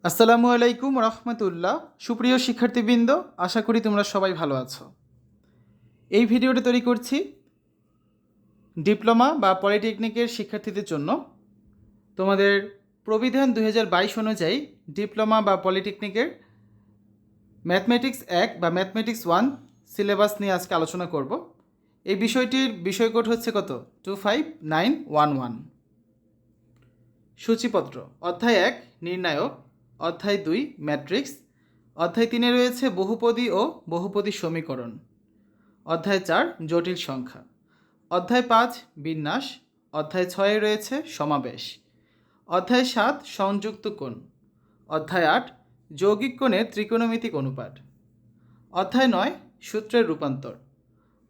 আসসালামু আলাইকুম রহমতুল্লাহ। সুপ্রিয় শিক্ষার্থীবৃন্দ, আশা করি তোমরা সবাই ভালো আছো। এই ভিডিওটা তৈরি করছি ডিপ্লোমা বা পলিটেকনিকের শিক্ষার্থীদের জন্য। তোমাদের প্রবিধান 2022 অনুযায়ী ডিপ্লোমা বা পলিটেকনিকের ম্যাথমেটিক্স 1 বা ম্যাথমেটিক্স 1 সিলেবাস নিয়ে আজকে আলোচনা করব। এই বিষয়টির বিষয়কোড হচ্ছে কত? 25911। সূচিপত্র: অধ্যায় 1 নির্ণায়ক, অধ্যায় 2 ম্যাট্রিক্স, অধ্যায় 3-এ রয়েছে বহুপদী ও বহুপদী সমীকরণ, অধ্যায় 4 জটিল সংখ্যা, অধ্যায় 5 বিন্যাস, অধ্যায় 6-এ রয়েছে সমাবেশ, অধ্যায় 7 সংযুক্ত কোণ, অধ্যায় 8 যৌগিক কোণের ত্রিকোণমিতিক অনুপাত, অধ্যায় 9 সূত্রের রূপান্তর,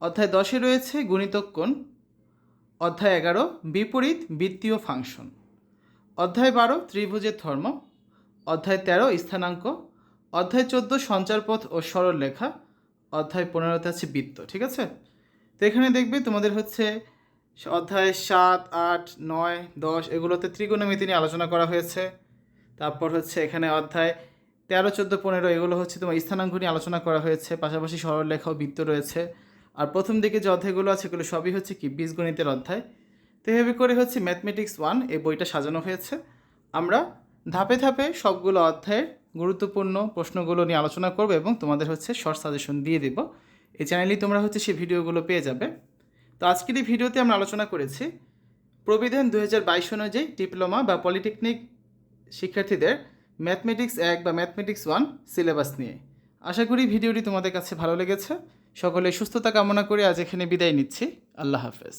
অধ্যায় 10-এ রয়েছে গুণিতক কোণ, অধ্যায় 11 বিপরীত বৃত্তীয় ফাংশন, অধ্যায় 12 ত্রিভুজের ধর্ম, অধ্যায় 13 স্থানাঙ্ক, অধ্যায় 14 সঞ্চারপথ ও সরল রেখা, অধ্যায় 15তে আছে বৃত্ত। ঠিক আছে, তো এখানে দেখবে তোমাদের হচ্ছে অধ্যায় 7, 8, 9, 10 এগুলোতে ত্রিকোণমিতি নিয়ে আলোচনা করা হয়েছে। তারপর হচ্ছে এখানে অধ্যায় 13, 14, 15 এগুলো হচ্ছে তোমার স্থানাঙ্ক নিয়ে আলোচনা করা হয়েছে, পাশাপাশি সরল রেখা ও বৃত্ত রয়েছে। আর প্রথম দিকে যে অধ্যায়গুলো আছে এগুলো সবই হচ্ছে কি বীজগণিতের অধ্যায়। তো এভাবে করে হচ্ছে ম্যাথমেটিক্স 1 এই বইটা সাজানো হয়েছে। আমরা ধাপে ধাপে সবগুলো অধ্যায়ের গুরুত্বপূর্ণ প্রশ্নগুলো নিয়ে আলোচনা করব এবং তোমাদের হচ্ছে শর্ট সাজেশন দিয়ে দেব। এই চ্যানেলেই তোমরা হচ্ছে সেই ভিডিওগুলো পেয়ে যাবে। তো আজকের এই ভিডিওতে আমরা আলোচনা করেছি প্রবিধান 2022 অনুযায়ী ডিপ্লোমা বা পলিটেকনিক শিক্ষার্থীদের ম্যাথমেটিক্স 1 বা ম্যাথমেটিক্স 1 সিলেবাস নিয়ে। আশা করি ভিডিওটি তোমাদের কাছে ভালো লেগেছে। সকলে সুস্থতা কামনা করে আজ এখানে বিদায় নিচ্ছি। আল্লাহ হাফেজ।